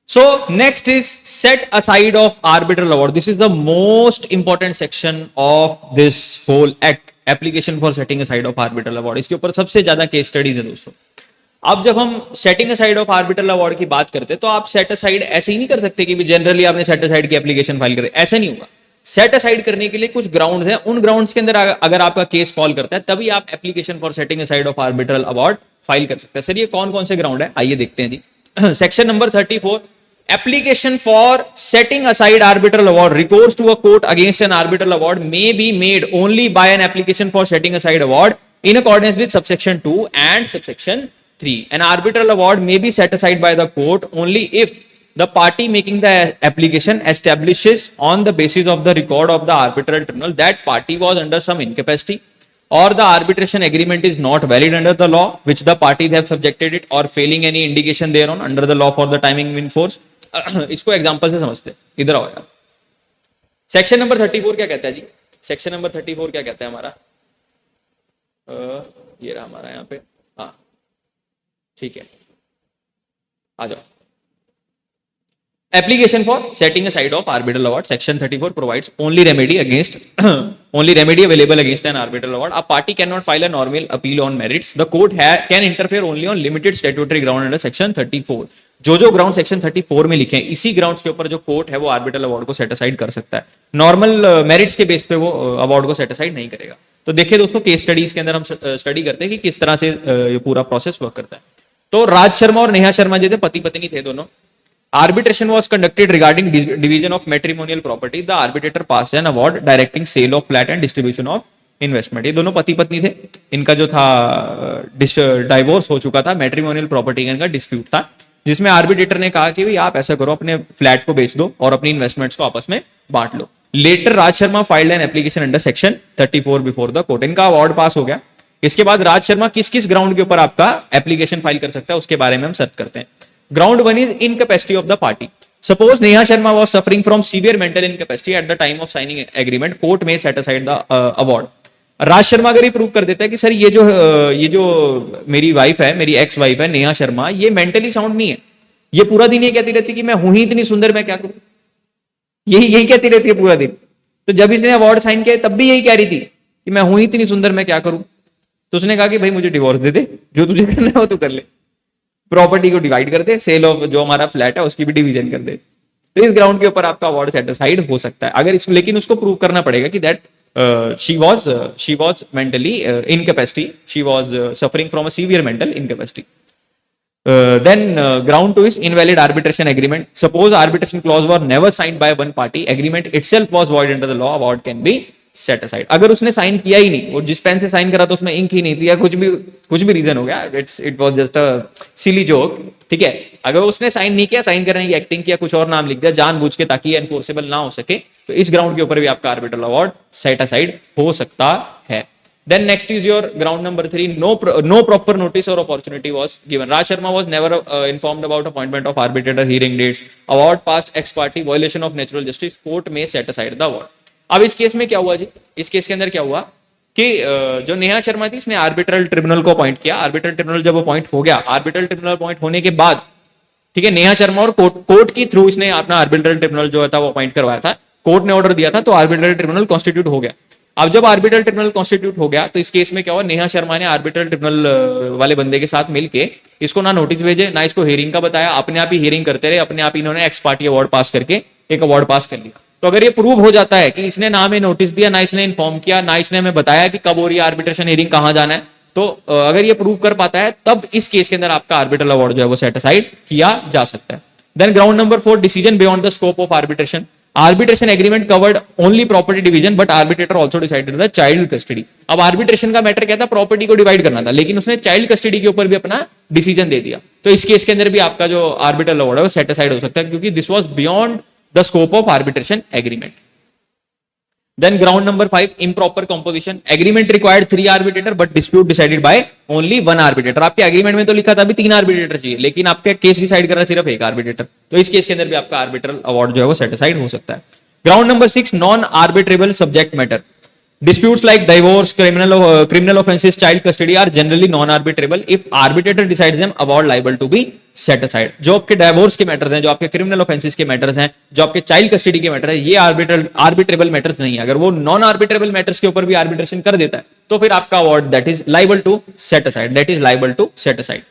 So next is set aside of arbitral award. This is the most important section of this whole act, application for setting aside of arbitral award. इसके ऊपर सबसे ज्यादा case studies है दोस्तों. अब जब हम setting aside of arbitral award की बात करते हैं तो आप सेट असाइड ऐसे ही नहीं कर सकते कि जनरली आपने सेट असाइड की एप्लीकेशन फाइल करे, ऐसा नहीं होगा. सेट असाइड करने के लिए कुछ ग्राउंड्स हैं, उन ग्राउंड्स के अंदर अगर आपका केस फॉल करता है तभी आप application for setting aside of arbitral award file कर सकते हैं. सर ये कौन कौन से ग्राउंड है, आइए देखते हैं जी. Section number 34, application for setting aside arbitral award, recourse to a court against an arbitral award may be made only by an application for setting aside award in accordance with subsection 2 and subsection 3. An arbitral award may be set aside by the court only if the party making the application establishes on the basis of the record of the arbitral tribunal that party was under some incapacity, or the arbitration agreement is not valid under the law which the parties have subjected it, or failing any indication thereon under the law for the timing in force. इसको example से समझते हैं. इधर आओ यार. Section number 34 क्या कहता है जी? सेक्शन नंबर 34 क्या कहता है हमारा? ये रहा हमारा यहाँ पे. हाँ ठीक है, आ जाओ. Application for setting aside of arbitral award, section 34 provides only remedy available against an arbitral award. A party cannot file a normal appeal on merits. The court can interfere only on limited statutory ground under section 34. जो ground section 34 में लिखे हैं, इसी grounds के ऊपर जो court है वो आर्बिट्रल अवार्ड को सेट असाइड कर सकता है. नॉर्मल मेरिट्स के बेस पे वो अवार्ड को सेट असाइड नहीं करेगा. तो देखिए दोस्तों, केस स्टडीज के अंदर हम स्टडी करते हैं कि किस तरह से ये पूरा प्रोसेस वर्क करता है. तो राज शर्मा और नेहा शर्मा जो थे पति पत्नी थे दोनों. Arbitration was conducted regarding division of matrimonial property. The arbitrator passed an award directing sale of flat and distribution of investment. ये दोनों पति पत्नी थे. इनका जो था डाइवोर्स हो चुका था, मैट्रिमोनियल प्रॉपर्टी का इनका डिस्प्यूट था, जिसमें आर्बिट्रेटर ने कहा कि भाई आप ऐसा करो, अपने फ्लैट को बेच दो और अपनी इन्वेस्टमेंट्स को आपस में बांट लो. Letter Raj Sharma filed an application under section 34 before the court. इनका अवार्ड पास हो गया. इसके बाद राज शर्मा किस किस ग्राउंड के ऊपर आपका एप्लीकेशन फाइल कर सकता है उसके बारे में हम सर्च करते हैं. Ground 1 is incapacity of the party. Suppose Neha Sharma was suffering from severe mental incapacity at the time of signing agreement. Court may set aside the award. Raj Sharma अगर ये प्रूव कर देता है कि सर ये जो मेरी वाइफ है, मेरी एक्स वाइफ है नेहा शर्मा, ये मेंटली साउंड नहीं है, ये पूरा दिन ये कहती रहती कि मैं हूं ही इतनी सुंदर, मैं क्या करूं, यही कहती रहती है पूरा दिन. तो जब इसने अवार्ड साइन किया तब भी यही कह रही थी कि मैं हूं ही इतनी सुंदर, मैं क्या करूं. तो उसने कहा कि भाई मुझे डिवोर्स दे दे, जो तुझे करना है वो तू कर ले, प्रॉपर्टी को डिवाइड कर दे, सेल ऑफ जो हमारा फ्लैट है उसकी भी डिवीजन कर दे. तो इस ग्राउंड के ऊपर आपका अवार्ड सेट असाइड हो सकता है. अगर इसको, लेकिन उसको प्रूव करना पड़ेगा कि that she was mentally incapacity, she was suffering from a severe mental incapacity. Then ground 2 is invalid arbitration agreement. Suppose arbitration clause was never signed by one party, agreement itself was void under the law, award can be set aside. अगर उसने sign किया ही नहीं, और जिस pen से sign करा तो उसमें इंक ही नहीं थी, या कुछ भी रीजन हो गया, it was just a silly joke, ठीक है. अगर उसने साइन नहीं किया, साइन करने की एक्टिंग किया, कुछ और नाम लिख दिया जानबूझ के ताकि एनफोर्सेबल ना हो सके, तो इस ग्राउंड के ऊपर भी आपका आर्बिट्रल अवार्ड सेट असाइड हो सकता है. Then next is your ground number 3. No proper notice or opportunity was given. Raj Sharma was never informed about appointment of arbitrator, hearing dates, award passed ex parte, violation of natural justice. Court may set aside the award. अब इस case में क्या हुआ जी? इस case के अंदर क्या हुआ कि जो नेहा शर्मा थी, इसने आर्बिट्रल ट्रिब्यूनल को अपॉइंट किया. आर्बिट्रल ट्रिब्यूनल जब अपॉइंट हो गया, आर्बिट्रल ट्रिब्यूनल अपॉइंट होने के बाद, ठीक है, नेहा शर्मा और कोर्ट के थ्रू इसने अपना आर्बिट्रल ट्रिब्यूनल जो था वो अपॉइंट करवाया था. कोर्ट ने ऑर्डर दिया था, तो आर्बिट्रल ट्रिब्यूनल कॉन्स्टिट्यूट हो गया. अब जब आर्बिट्रल ट्रिब्यूनल कॉन्स्टिट्यूट हो गया तो इस केस में क्या हुआ, नेहा शर्मा ने आर्बिट्रल ट्रिब्यूनल वाले बंदे के साथ मिलके इसको ना नोटिस भेजे, ना इसको हियरिंग का बताया, अपने आप ही हियरिंग करते रहे, अपने आप इन्होंने एक्स पार्टी अवार्ड पास करके एक अवार्ड पास कर लिया. तो अगर ये प्रूव हो जाता है कि इसने ना हमें नोटिस दिया, ना इसने इन्फॉर्म किया, ना इसने हमें बताया कि कब हो रही है आर्बिट्रेशन हियरिंग, कहां जाना है, तो अगर ये प्रूव कर पाता है तब इस केस के अंदर आपका आर्बिट्रल अवार्ड जो है वो सेट असाइड किया जा सकता है. Then ground number 4, decision beyond the scope of arbitration. Arbitration agreement covered only property division, but arbitrator also decided the child custody. अब arbitration का मैटर क्या था, प्रॉपर्टी को डिवाइड करना था, लेकिन उसने चाइल्ड कस्टडी के ऊपर भी अपना डिसीजन दे दिया. तो इस केस के अंदर भी आपका जो आर्बिट्रल अवार्ड है वो सेट असाइड हो सकता है, क्योंकि this was beyond the scope of arbitration agreement. Then ground number 5, improper composition. Agreement required 3 arbitrators, but dispute decided by only 1 arbitrator. आपके एग्रीमेंट में तो लिखा था अभी 3 आर्बिट्रेटर चाहिए, लेकिन आपके केस डिसाइड कर रहा सिर्फ एक आर्बिट्रेटर. तो इस केस के अंदर भी आपका आर्बिट्रल अवार्ड जो है वो सेट असाइड हो सकता है. Ground number 6, non arbitrable subject matter. Disputes like divorce, criminal offenses, child custody are generally non-arbitrable. If arbitrator decides them, award liable to be set aside. जो आपके divorce के matters हैं, जो आपके criminal offenses के matters हैं, जो आपके child custody के matter है, ये arbitrable matters नहीं है. अगर वो non-arbitrable matters के ऊपर भी arbitration कर देता है, तो फिर आपका award that is liable to set aside. That is liable to set aside.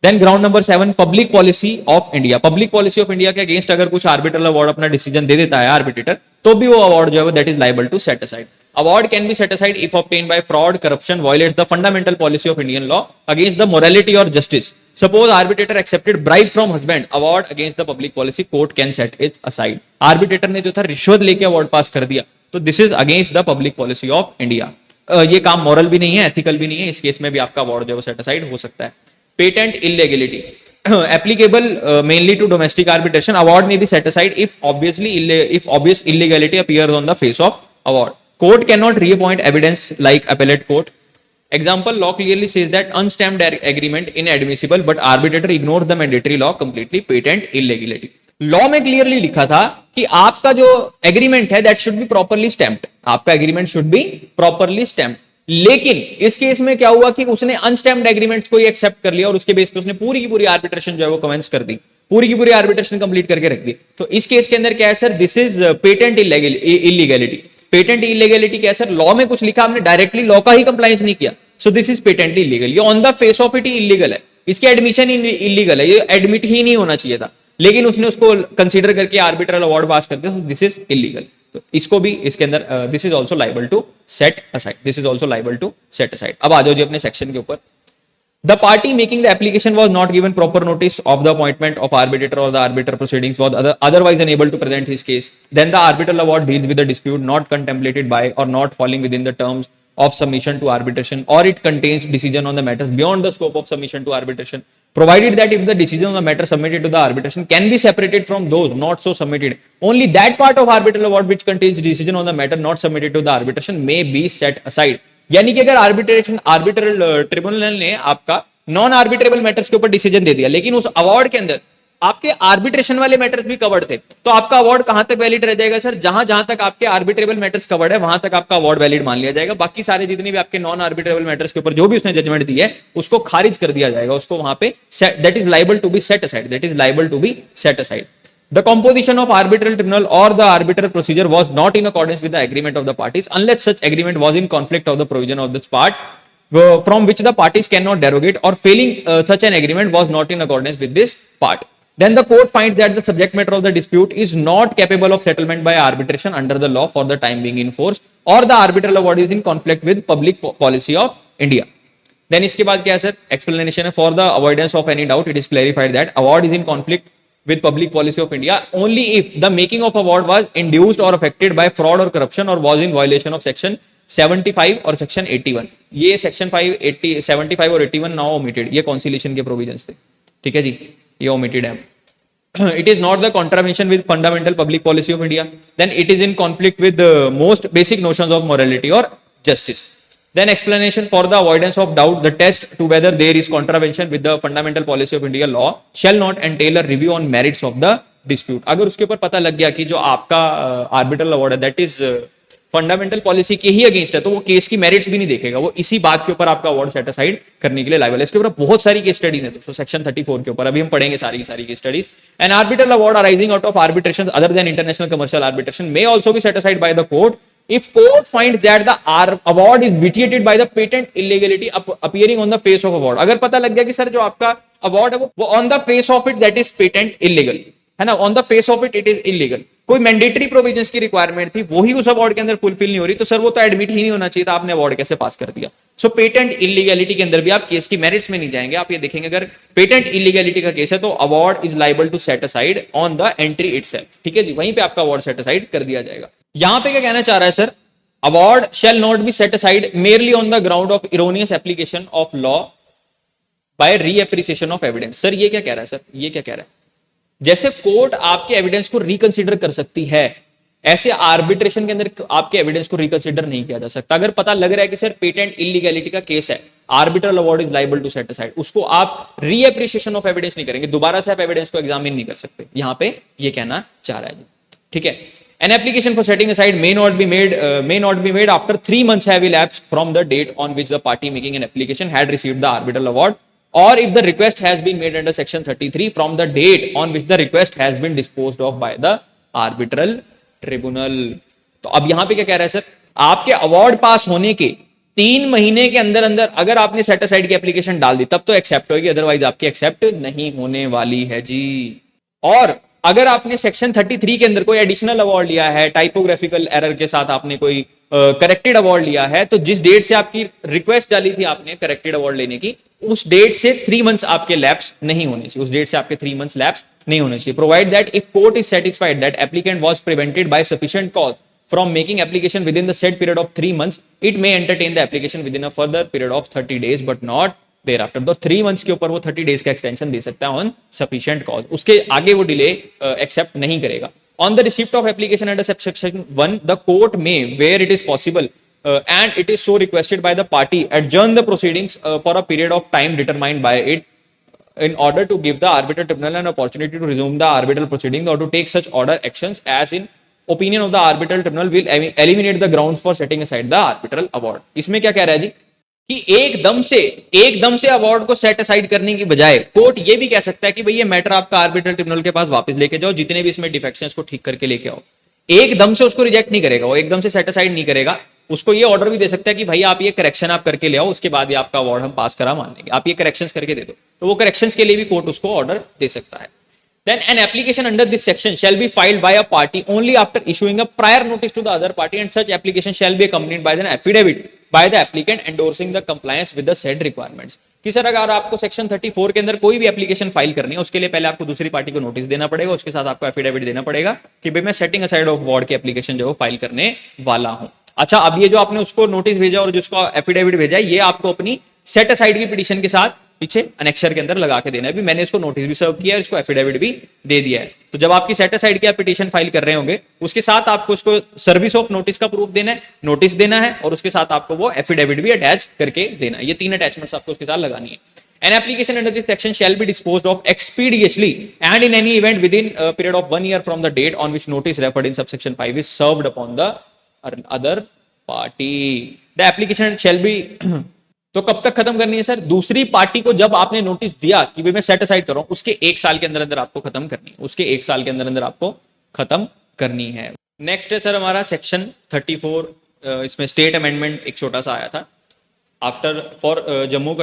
Then ground number 7 public policy of India. Public policy of India के अगेंस्ट अगर कुछ आर्बिट्रल अवार्ड अपना डिसीजन दे देता है आर्बिट्रेटर, तो भी वो अवार्ड जो है that is liable to set aside. Award can be set aside if obtained by fraud, corruption, violates the fundamental policy of Indian law against the morality और justice. Suppose arbitrator accepted bribe from husband, award against the public policy, court can set it aside. Arbitrator ने जो था रिश्वत लेके award पास कर दिया, तो this is against the public policy of India. ये काम मॉरल भी नहीं है, एथिकल भी नहीं है. इस केस में भी आपका अवार्ड जो है सेट असाइड हो सकता है. Patent illegality applicable mainly to domestic arbitration, award may be set aside if obvious illegality appears on the face of award. Court cannot reappoint evidence like appellate court. Example, law clearly says that unstamped agreement inadmissible, but arbitrator ignores the mandatory law completely. Patent illegality. Law में clearly लिखा था कि आपका जो agreement है that should be properly stamped. आपका agreement should be properly stamped. लेकिन इस केस में क्या हुआ कि उसने अनस्टैम्प्ड एग्रीमेंट्स को ही एक्सेप्ट कर लिया और उसके बेस पे उसने पूरी की पूरी आर्बिट्रेशन जो है वो कमेंस कर दी, पूरी की पूरी आर्बिट्रेशन कंप्लीट करके रख दी. तो इस केस के अंदर क्या है sir, this is patent illegality. Patent illegality क्या है सर, लॉ में कुछ लिखा, आपने डायरेक्टली लॉ का ही कंप्लायंस नहीं किया, so this is patent illegal. ये on the face of it ही इलीगल है, इसके एडमिशन इलीगल है, ये एडमिट ही नहीं होना चाहिए था, लेकिन उसने उसको कंसीडर करके आर्बिट्रल अवार्ड पास कर दिया, दिस इज इलीगल. तो इसको भी इसके अंदर this is also liable to set aside. This is also liable to set aside. अब आ जाओ जी अपने सेक्शन के ऊपर. The party making the application was not given proper notice of the appointment of arbitrator or the arbiter proceedings was otherwise unable to present his case. Then the arbitral award deals with the dispute not contemplated by or not falling within the terms of submission to arbitration, or it contains decision on the matters beyond the scope of submission to arbitration, provided that if the decision on the matter submitted to the arbitration can be separated from those not so submitted, only that part of arbitral award which contains decision on the matter not submitted to the arbitration may be set aside. यानी कि अगर arbitral tribunal ने आपका non arbitrable matters के ऊपर decision दे दिया, लेकिन उस अवार्ड के अंदर आपके आर्बिट्रेशन वाले मैटर्स भी कवर्ड थे, तो आपका अवार्ड कहां तक वैलिड रह जाएगा सर, जहां जहां तक आपके आर्बिट्रेबल मैटर्स कवर्ड है वहां तक आपका अवार्ड वैलिड मान लिया जाएगा. बाकी सारे जितने भी आपके नॉन आर्बिट्रेबल मैटर्स के ऊपर जो भी उसने जजमेंट दी है उसको खारिज कर दिया जाएगा, उसको वहां पे that is liable to be set aside. That is liable to be set aside. The composition of arbitral tribunal or the arbitral procedure was not in accordance with the agreement of the parties unless such agreement was in conflict of the provision of this part from which the parties cannot derogate, or failing such an agreement was not in accordance with this part. Then the court finds that the subject matter of the dispute is not capable of settlement by arbitration under the law for the time being in force, or the arbitral award is in conflict with public policy of India. Then इसके बाद क्या है sir, explanation है. For the avoidance of any doubt, it is clarified that award is in conflict with public policy of India only if the making of award was induced or affected by fraud or corruption or was in violation of section 75 और section 81. ये section 75 और 81 now omitted, ये conciliation के provisions थे, ठीक है जी, ये omitted है. It is not the contravention with fundamental public policy of India, then it is in conflict with the most basic notions of morality or justice. Then explanation for the avoidance of doubt, the test to whether there is contravention with the fundamental policy of India law shall not entail a review on merits of the dispute. अगर उसके ऊपर पता लग गया कि जो आपका arbitral award है दैट इज फंडामेंटल पॉलिसी के ही अगेंस्ट है, तो वो केस की मेरिट्स भी नहीं देखेगा, वो इसी बात के ऊपर आपका अवार्ड सेट असाइड करने के लिए लाइबल है. इसके ऊपर बहुत सारी केस स्टडीज है दोस्तों सेक्शन 34 के ऊपर, अभी हम पढ़ेंगे सारी की सारी case studies. An arbitral award arising out of arbitration other than international commercial arbitration may also be set aside by the court if court finds that the award is vitiated by the patent illegality appearing on the face of award. अगर पता लग गया कि sir जो आपका award है वो on the face of it that is patent illegal है ना, on the face of it is illegal. कोई मैंडेटरी प्रोविजंस की रिक्वायरमेंट थी वही उस अवार्ड के अंदर फुलफिल नहीं हो रही, तो सर वो तो एडमिट ही नहीं होना चाहिए था, आपने अवार्ड कैसे पास कर दिया. सो पेटेंट इलीगैलिटी के अंदर भी आप केस की मेरिट्स में नहीं जाएंगे, आप ये देखेंगे अगर पेटेंट इलीगैलिटी का केस है तो award is liable to set aside on the entry itself, ठीक है जी, वहीं पे आपका अवार्ड सेट असाइड कर दिया जाएगा. यहां पे क्या कहना चाह रहा है sir, award shall not be set aside merely on the ground of erroneous application of law by reappreciation of evidence. Sir ये क्या कह रहा है, सर ये क्या कह रहा है, जैसे कोर्ट आपके एविडेंस को रिकंसिडर कर सकती है, ऐसे आर्बिट्रेशन के अंदर आपके एविडेंस को रिकंसिडर नहीं किया जा सकता. अगर पता लग रहा है कि सर पेटेंट इलीगैलिटी का केस है, arbitral award is liable to set aside, उसको आप रीएप्रिसिएशन ऑफ एविडेंस नहीं करेंगे, दोबारा से आप एविडेंस को एग्जामिन नहीं कर सकते, यहां पे ये कहना चाह रहा है जी, ठीक है. An application for setting aside may not be made after 3 months have elapsed from the date on which the party making an application had received the arbitral award, or if the request has been made under section 33 from the date on which the request has been disposed of by the arbitral tribunal. तो अब यहां पे क्या कह रहा है sir, आपके award पास होने के 3 महीने के अंदर अंदर अगर आपने सेट असाइड की एप्लीकेशन डाल दी तब तो एक्सेप्ट होगी, अदरवाइज आपकी एक्सेप्ट नहीं होने वाली है जी। और अगर आपने सेक्शन 33 के अंदर कोई एडिशनल अवार्ड लिया है, टाइपोग्राफिकल एरर के साथ आपने कोई करेक्टेड अवार्ड लिया है, तो जिस डेट से आपकी रिक्वेस्ट डाली थी आपने करेक्टेड अवार्ड लेने की, उस डेट से 3 मंथ्स आपके लैप्स नहीं होने चाहिए, उस डेट से आपके 3 मंथ्स लैप्स नहीं होने चाहिए। Provide that if court is satisfied that applicant was prevented by sufficient cause from making application within the said period of 3 months, it may entertain the application within a further period of 30 days but not thereafter. तो 3 months के ऊपर वो 30 days का extension दे सकता है on sufficient cause, उसके आगे वो delay accept नहीं करेगा। On the receipt of application under subsection 1, the court may, where it is possible and it is so requested by the party, adjourn the proceedings for a period of time determined by it in order to give the arbitral tribunal an opportunity to resume the arbitral proceedings or to take such order actions as in opinion of the arbitral tribunal will eliminate the grounds for setting aside the arbitral award. इसमें क्या कह रहा है जी कि एकदम से award को set aside करने की बजाय कोर्ट ये भी कह सकता है कि भाई ये मैटर आपका आर्बिट्रल ट्रिब्यूनल के पास वापस लेके जाओ, जितने भी इसमें डिफेक्ट्स हैं उसको ठीक करके लेके आओ। एकदम से उसको रिजेक्ट नहीं करेगा, वो एकदम से सेट असाइड नहीं करेगा, उसको ये ऑर्डर भी दे सकता है कि भाई आप ये करेक्शन आप करके ले आओ, उसके बाद ही आपका अवार्ड हम पास करा मान लेंगे, आप ये करेक्शंस करके दे दो, तो वो करेक्शंस के लिए भी कोर्ट उसको ऑर्डर दे सकता है। Then an application under this section shall be filed by a party only after issuing a prior notice to the other party, and such application shall be accompanied by an affidavit by the applicant endorsing the compliance with the said requirements. कि sir अगर आपको section 34 के अंदर कोई भी application file करनी है, उसके लिए पहले आपको दूसरी पार्टी को नोटिस देना पड़ेगा, उसके साथ आपको एफिडेविट देना पड़ेगा कि भाई मैं सेटिंग असाइड ऑफ अवार्ड की एप्लीकेशन जो फाइल करने वाला हूं। अच्छा, अब ये जो आपने उसको नोटिस भेजा और जिसको एफिडेविट भेजा है, ये आपको अपनी सेट असाइड की पिटीशन के साथ पीछे अनेक्शर के अंदर लगा के देना है। भी मैंने इसको नोटिस भी सर्व किया है, इसको एफिडेविट भी दे दिया है। तो जब आपकी सेट असाइड की आप पिटीशन फाइल कर रहे होंगे, उसके साथ आपको उसको सर्विस ऑफ नोटिस का प्रूफ देना है, नोटिस देना है, और उसके साथ आपको वो एफिडेविट भी अटैच करके देना है। ये 3 अटैचमेंट्स आपको उसके साथ लगानी है। An application under this section shall be disposed of expeditiously and in any event within a period of 1 year from the date on which notice referred in subsection 5 is served upon the other party. The application shall be तो कब तक खत्म करनी है sir? दूसरी party को जब आपने नोटिस दिया कि भाई मैं सेट असाइड कर रहा हूं, उसके 1 साल के अंदर अंदर आपको खत्म करनी है, उसके 1 साल के अंदर अंदर आपको खत्म करनी है। नेक्स्ट है सर हमारा सेक्शन 34, इसमें स्टेट अमेंडमेंट एक छोटा सा आया था after for Jammu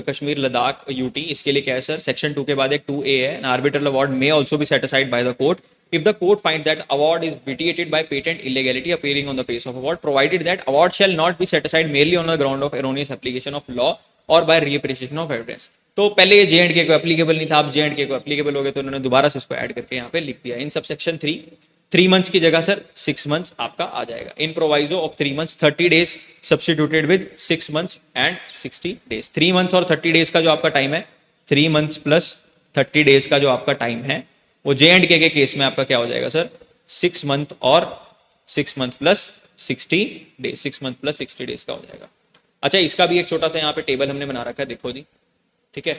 Kashmir Ladakh UT. इसके लिए क्या है सर, सेक्शन 2 के बाद एक 2A है, an arbitral award may also be set aside by the court if the court finds that award is vitiated by patent illegality appearing on the face of award, provided that award shall not be set aside merely on the ground of erroneous application of law or by reappreciation of evidence. तो पहले ये J&K को applicable नहीं था, अब J&K को applicable हो गया, तो उन्होंने दोबारा से इसको ऐड करके यहाँ पे लिख दिया। इन सबसेक्शन 3 मंथ्स की जगह सर 6 मंथ्स आपका आ जाएगा। In proviso of 3 months 30 days substituted with 6 months and 60 days. 3 month और 30 डेज का जो आपका टाइम है, 3 मंथ्स प्लस 30 डेज का जो आपका टाइम है, वो J&K के केस में आपका क्या हो जाएगा सर, 6 मंथ और 6 month plus 60 days, 6 month plus 60 days का हो जाएगा। अच्छा, इसका भी एक छोटा सा यहाँ पे टेबल हमने बना रखा है, देखो जी, ठीक है।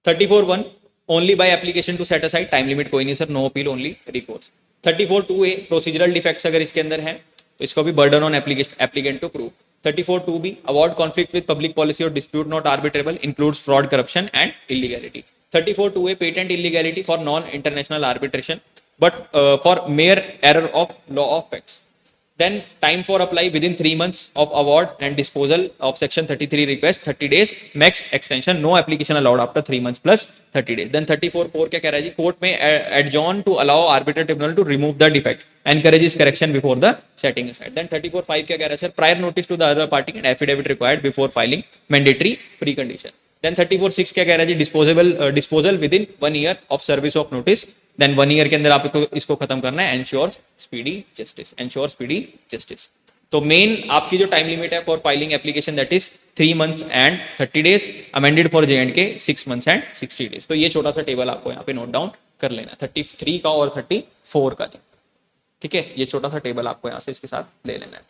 34(1) only by application to set aside, time limit कोई नहीं sir, no appeal only recourse. 34(2)A procedural defects अगर इसके अंदर है तो इसको भी burden on applicant to prove. 34(2B award conflict with public policy और dispute not arbitrable includes fraud, corruption and illegality. 34(2A patent illegality for non-international arbitration but for mere error of law of facts. Then time for apply within 3 months of award and disposal of section 33 request 30 days, max extension, no application allowed after 3 months plus 30 days. Then 34(4) क्या कह रहा है जी, court may adjourn to allow arbitral tribunal to remove the defect, encourages correction before the setting aside. Then 34(5) क्या कह रहा है sir, prior notice to the other party and affidavit required before filing, mandatory precondition. Then 34(6) क्या कह रहा है जी, disposal within 1 year of service of notice. Then 1 year के अंदर आपको इसको खत्म करना है, ensure speedy justice, ensure speedy justice. तो मेन आपकी जो टाइम लिमिट है for filing application that is 3 months and 30 days, amended for J&K 6 months and 60 days। तो ये छोटा सा टेबल आपको यहाँ पे नोट डाउन कर लेना, 33 का और 34 का, ठीक है, ये छोटा सा टेबल आपको यहाँ से इसके साथ ले लेना है।